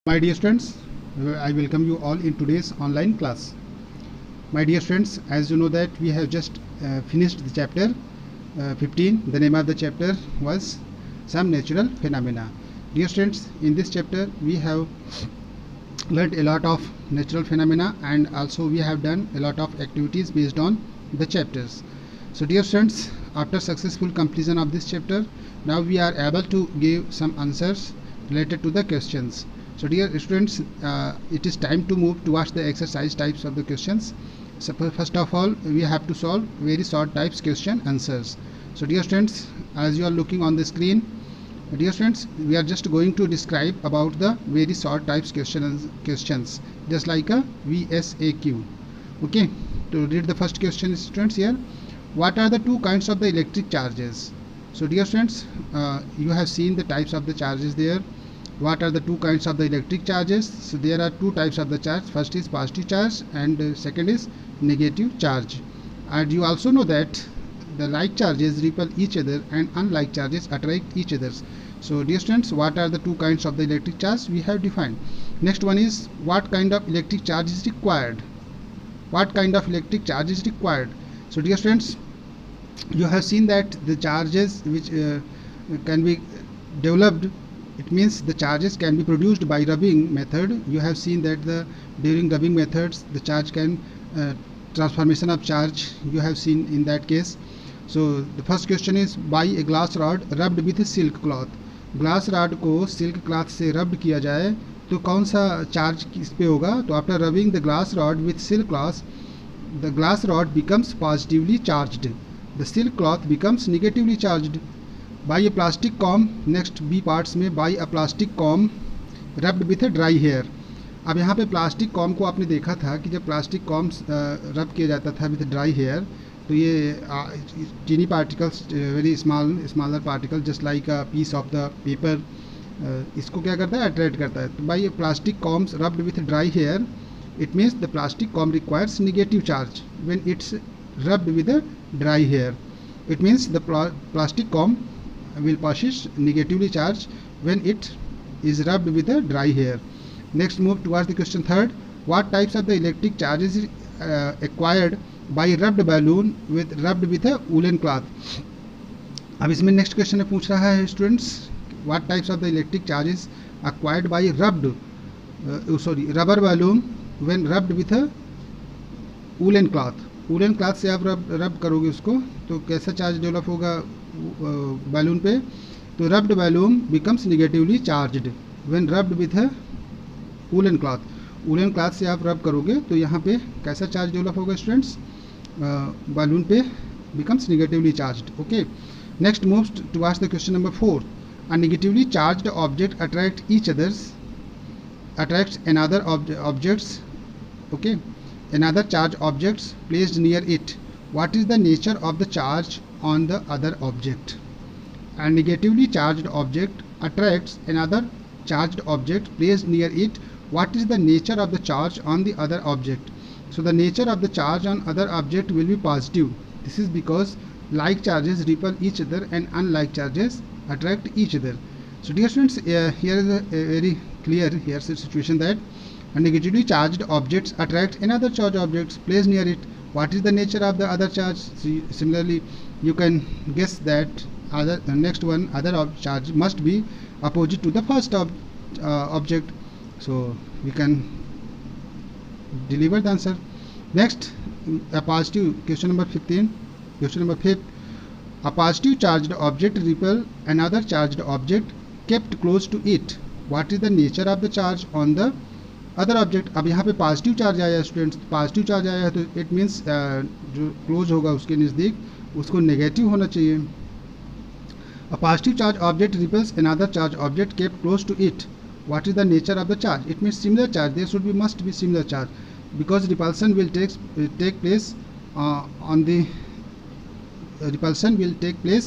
My dear students, I welcome you all in today's online class. My dear students, as you know that we have just finished the chapter 15. The name of the chapter was Some Natural Phenomena. Dear students, in this chapter we have learned a lot of natural phenomena, and also we have done a lot of activities based on the chapters. So dear students, after successful completion of this chapter, now we are able to give some answers related to the questions. So dear students, it is time to move towards the exercise types of the questions. So first of all, we have to solve very short types question answers. So dear students, as you are looking on the screen, dear students, we are just going to describe about the very short types questions just like a VSAQ. Okay, to read the first question, students, here, what are the two kinds of the electric charges? So dear students, you have seen the types of the charges there. What are the two kinds of the electric charges? So there are two types of the charge. First is positive charge and second is negative charge. And you also know that the like charges repel each other and unlike charges attract each other. So dear students, what are the two kinds of the electric charge we have defined? Next one is, what kind of electric charge is required? What kind of electric charge is required? So dear students, you have seen that the charges which can be developed, it means the charges can be produced by rubbing method. You have seen that during rubbing methods the charge can transformation of charge you have seen in that case. So the first question is, buy a glass rod rubbed with silk cloth. Glass rod को silk cloth से rubbed किया जाए तो कौन सा charge किस पे होगा? तो after rubbing the glass rod with silk cloth, the glass rod becomes positively charged, the silk cloth becomes negatively charged. By a plastic comb, next B parts में, by a plastic comb rubbed with dry hair. अब यहाँ पे plastic com को आपने देखा था कि जब प्लास्टिक कॉम रब किया जाता था विथ ड्राई हेयर, तो ये tiny particles, very smaller particle just like a piece of the paper, इसको क्या करता है? अट्रैक्ट करता है. तो by plastic combs rubbed with dry hair, it means the plastic comb requires negative charge when it's rubbed with dry hair. It means the plastic comb will possess negatively charged when it is rubbed with a dry hair. Next, move towards the question third. What types of the electric charge is acquired by rubbed balloon with rubbed with a woolen cloth? अब इसमें next question में पूछ रहा है students, what types of the electric charges acquired by rubber balloon when rubbed with a woollen cloth. Woollen cloth से आप रब करोगे उसको तो कैसा चार्ज डेवलप होगा बैलून पे? तो rubbed balloon becomes negatively charged when rubbed with a woollen cloth. Woollen cloth से आप रब करोगे तो यहाँ पे कैसा चार्ज डेवलप होगा स्टूडेंट्स? बैलून पे becomes negatively charged. Okay, next moves towards the question number 4. A negatively charged object attracts another objects. Okay, another charged objects placed near it. What is the nature of the charge on the other object? A negatively charged object attracts another charged object placed near it. What is the nature of the charge on the other object? So the nature of the charge on other object will be positive. This is because like charges repel each other and unlike charges attract each other. So dear students, here is a very clear situation that a negatively charged objects attract another charged objects placed near it. What is the nature of the other charge? Similarly, you can guess that the next one, other charge must be opposite to the first object. So we can deliver the answer. Next, a positive, question number 15. Question number 5. A positive charged object repel another charged object kept close to it. What is the nature of the charge on the other object? अब यहाँ पे positive charge आया है students, positive charge आया है तो it means जो close होगा उसके नज़दीक उसको नेगेटिव होना चाहिए. A positive charge object repels another charge object kept close to it. What is the nature of the charge? It means similar charge. There should be must be similar charge because repulsion will take place on the repulsion will take place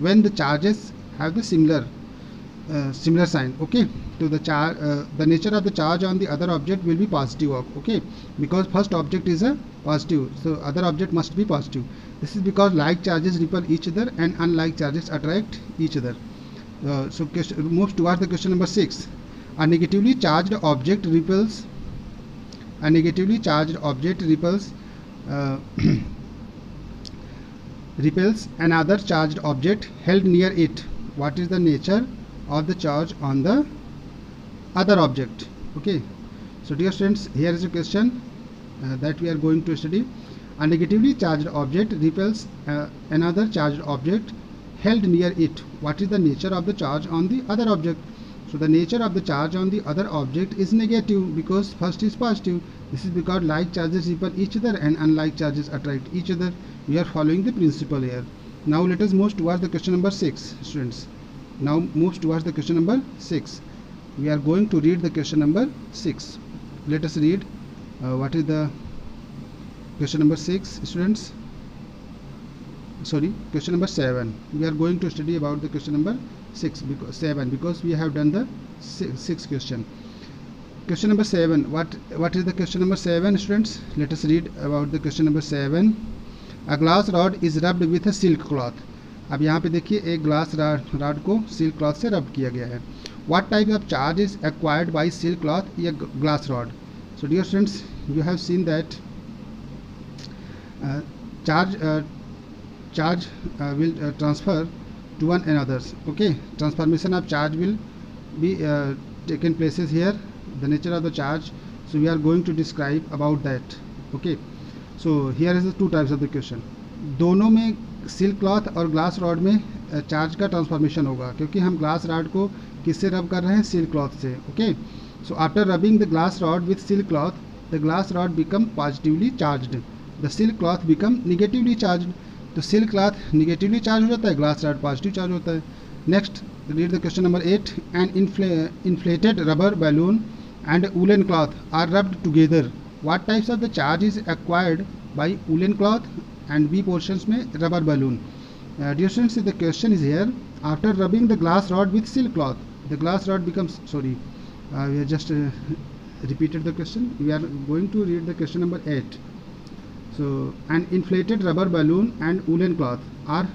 when the charges have the similar sign. Okay, so the nature of the charge on the other object will be positive. Okay, because first object is a positive, so other object must be positive. This is because like charges repel each other and unlike charges attract each other. So moves towards the question number 6. A negatively charged object repels. A negatively charged object repels repels another charged object held near it. What is the nature of the charge on the other object? Okay, so dear students, here is a question that we are going to study. A negatively charged object repels another charged object held near it. What is the nature of the charge on the other object? So the nature of the charge on the other object is negative, because first is positive. This is because like charges repel each other and unlike charges attract each other. We are following the principle here. Now let us move towards the question number 6, students. Now move towards the question number 6. We are going to read the question number 6. Let us read what is the question number 6, students. Sorry, question number 7. We are going to study about the question number 6 because 7, because we have done the 6th question. Question number 7. What is the question number 7, students? Let us read about the question number 7. A glass rod is rubbed with a silk cloth. अब यहाँ पे देखिए एक glass rod को silk cloth से रब किया गया है. What type of charge is acquired by silk cloth या glass rod? So dear students, you have seen that charge will transfer to one another. Okay, transformation of charge will be taken places here. The nature of the charge, so we are going to describe about that. Okay, so here is the two types of the question. दोनों में silk cloth और glass rod में charge का transformation होगा, क्योंकि हम glass rod को किससे रब कर रहे हैं? सिल्क क्लॉथ से. Okay, so after rubbing the glass rod with silk cloth, the glass rod become positively charged, the silk cloth become negatively charged. तो सिल्क क्लॉथ निगेटिवली चार्ज हो जाता है, ग्लास रॉड पॉजिटिव चार्ज होता है. Next read the question number 8. An inflated rubber balloon and woolen cloth are rubbed together. What types of the charge is acquired by woolen cloth and B portions में rubber balloon? Dear students, the question is here. After rubbing the glass rod with silk cloth, the glass rod becomes, sorry, we have just repeated the question. We are going to read the question number 8. So an inflated rubber balloon and woolen cloth are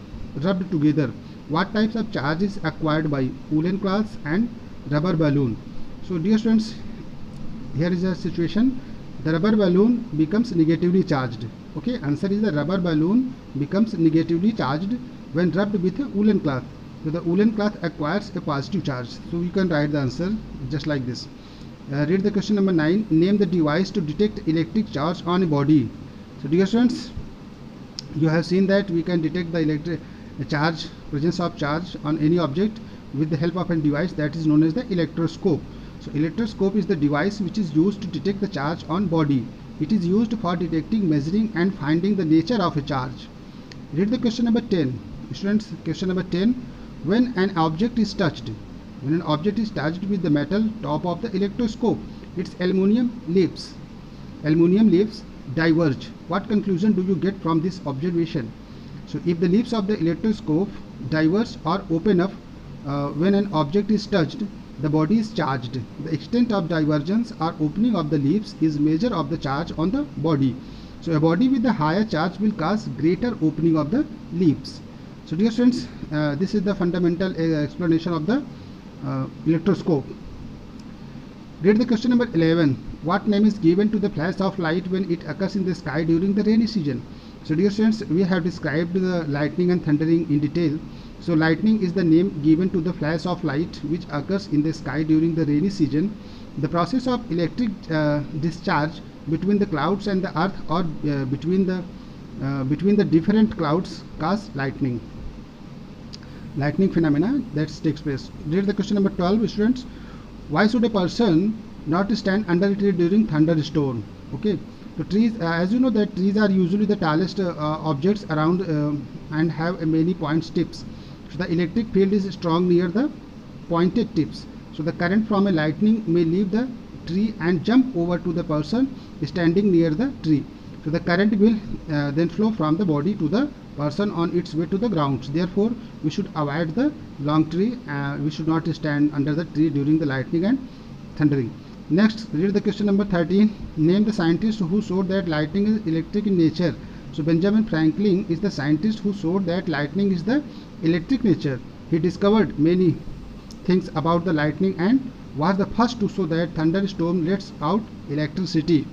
rubbed together. What types of charge is acquired by woolen cloth and rubber balloon? So dear students, here is a situation. The rubber balloon becomes negatively charged. Okay, answer is the rubber balloon becomes negatively charged when rubbed with a woolen cloth. So the woolen cloth acquires a positive charge. So you can write the answer just like this. Read the question number 9. Name the device to detect electric charge on a body. So dear students, you have seen that we can detect the electric charge, presence of charge on any object with the help of a device that is known as the electroscope. So electroscope is the device which is used to detect the charge on body. It is used for detecting, measuring and finding the nature of a charge. Read the question number 10. Students, question number 10. When an object is touched, with the metal top of the electroscope, its aluminium leaves diverge. What conclusion do you get from this observation? So if the leaves of the electroscope diverge or open up when an object is touched, the body is charged. The extent of divergence or opening of the leaves is measure of the charge on the body. So a body with a higher charge will cause greater opening of the leaves. So dear students, this is the fundamental explanation of the electroscope. Read the question number 11. What name is given to the flash of light when it occurs in the sky during the rainy season? So dear students, we have described the lightning and thundering in detail. So lightning is the name given to the flash of light which occurs in the sky during the rainy season. The process of electric discharge between the clouds and the earth or between the different clouds cause lightning phenomena that takes place. Read the question number 12, students. Why should a person not stand under a tree during thunderstorm? Okay, so trees, as you know that trees are usually the tallest objects around and have many point tips. So the electric field is strong near the pointed tips. So the current from a lightning may leave the tree and jump over to the person standing near the tree. So the current will then flow from the body to the person on its way to the ground. Therefore, we should avoid the long tree. We should not stand under the tree during the lightning and thundering. Next, read the question number 13. Name the scientist who showed that lightning is electric in nature. So Benjamin Franklin is the scientist who showed that lightning is the electric nature. He discovered many things about the lightning and was the first to show that thunderstorm lets out electricity?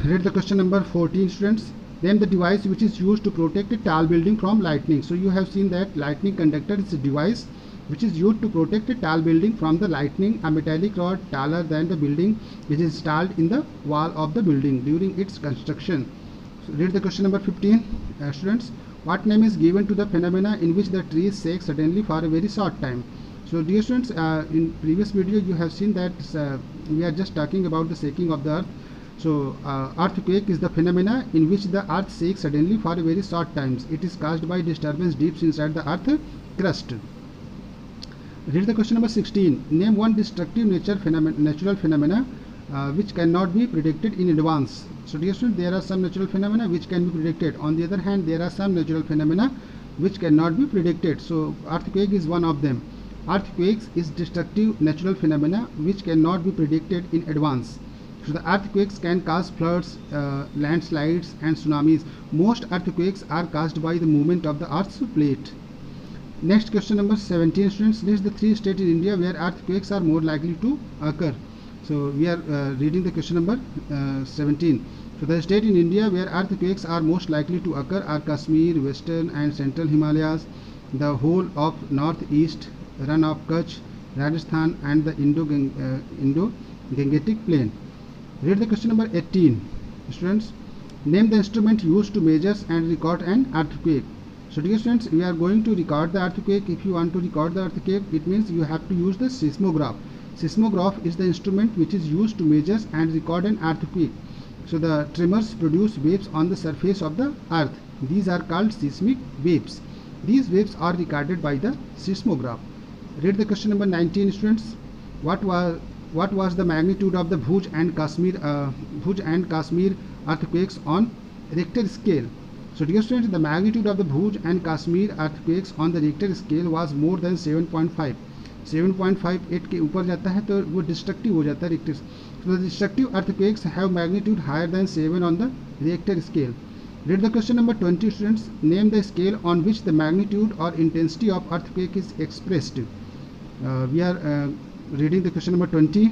Read the question number 14, students. Name the device which is used to protect a tall building from lightning. So you have seen that lightning conductor is a device which is used to protect a tall building from the lightning. A metallic rod taller than the building is installed in the wall of the building during its construction. So read the question number 15, students. What name is given to the phenomena in which the trees shake suddenly for a very short time? So dear students, in previous video you have seen that we are just talking about the shaking of the earth. So earthquake is the phenomena in which the earth shakes suddenly for a very short times. It is caused by disturbance deep inside the earth crust. Read the question number 16. Name one destructive natural phenomena which cannot be predicted in advance. So dear students, there are some natural phenomena which can be predicted. On the other hand, there are some natural phenomena which cannot be predicted. So earthquake is one of them. Earthquakes is destructive natural phenomena which cannot be predicted in advance. So the earthquakes can cause floods, landslides and tsunamis. Most earthquakes are caused by the movement of the earth's plate. Next question number 17, students. List the 3 states in India where earthquakes are more likely to occur. So we are reading the question number 17. So the state in India where earthquakes are most likely to occur are Kashmir, Western and Central Himalayas, the whole of Northeast, run of Kutch, Rajasthan and the Indo-Gangetic Plain. Read the question number 18, students. Name the instrument used to measure and record an earthquake. So dear students, we are going to record the earthquake. If you want to record the earthquake, it means you have to use the seismograph. Seismograph is the instrument which is used to measure and record an earthquake. So the tremors produce waves on the surface of the earth. These are called seismic waves. These waves are recorded by the seismograph. Read the question number 19, students. What was the magnitude of the Bhuj and Kashmir earthquakes on Richter scale? So dear students, the magnitude of the Bhuj and Kashmir earthquakes on the Richter scale was more than 7.5. 7.58 के ऊपर जाता है तो वो destructive हो जाता है Richter. So the destructive earthquakes have magnitude higher than 7 on the Richter scale. Read the question number 20, students. Name the scale on which the magnitude or intensity of earthquake is expressed. We are reading the question number 20.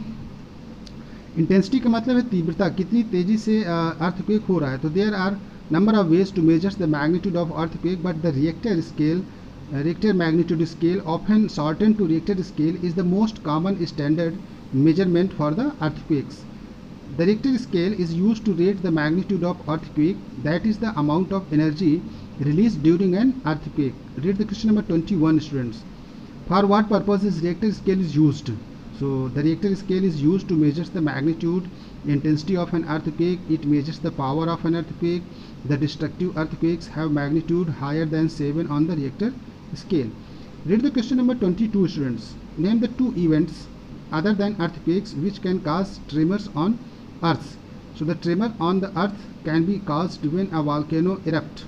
Intensity का मतलब है तीव्रता, कितनी तेजी से earthquake हो रहा है. तो there are number of ways to measure the magnitude of earthquake, but the Richter scale, Richter magnitude scale, often shortened to Richter scale, is the most common standard measurement for the earthquakes. The Richter scale is used to rate the magnitude of earthquake, that is the amount of energy released during an earthquake. Read the question number 21, students. For what purpose is Richter scale is used? So the Richter scale is used to measure the magnitude, intensity of an earthquake. It measures the power of an earthquake. The destructive earthquakes have magnitude higher than 7 on the Richter scale. Read the question number 22, students. Name the 2 events other than earthquakes which can cause tremors on earth. So the tremor on the earth can be caused when a volcano erupts.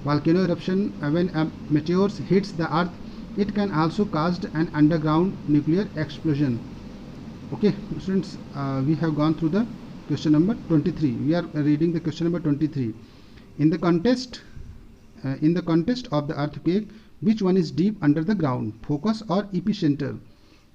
Volcano eruption, when a meteor hits the earth. It can also cause an underground nuclear explosion. Okay, students, we have gone through the question number 23. We are reading the question number 23. In the context of the earthquake, which one is deep under the ground, focus or epicenter?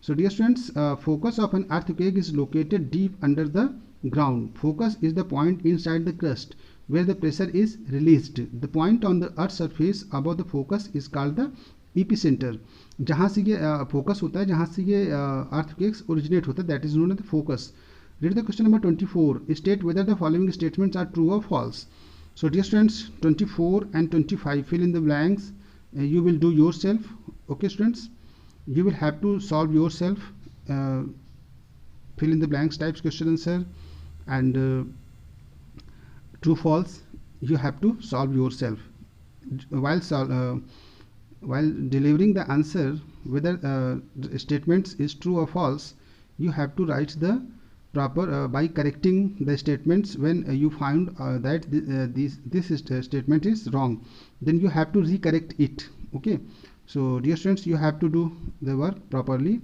So dear students, focus of an earthquake is located deep under the ground. Focus is the point inside the crust where the pressure is released. The point on the earth's surface above the focus is called the epicenter. जहाँ से ये focus होता है, जहाँ से ये earthquakes originate होता है, that is known as the focus. Read the question number 24. State whether the following statements are true or false. So dear students, 24 and 25, fill in the blanks. You will do yourself. Okay students, you will have to solve yourself. Fill in the blanks, types question answer, and true false you have to solve yourself. While delivering the answer, whether statements is true or false, you have to write the proper by correcting the statements. When you find that this statement is wrong, then you have to recorrect it. Okay, so dear students, you have to do the work properly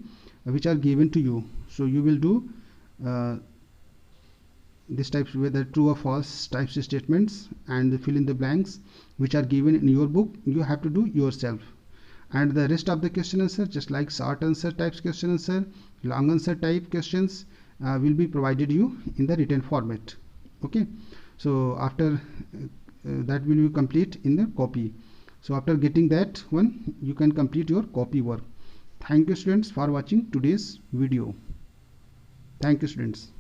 which are given to you. So you will do this types, whether true or false types of statements, and fill in the blanks which are given in your book. You have to do yourself. and the rest of the question answer, just like short answer types question answer, long answer type questions will be provided you in the written format. Okay, so after that will be complete in the copy. So after getting that one, you can complete your copy work. Thank you students for watching today's video. Thank you students.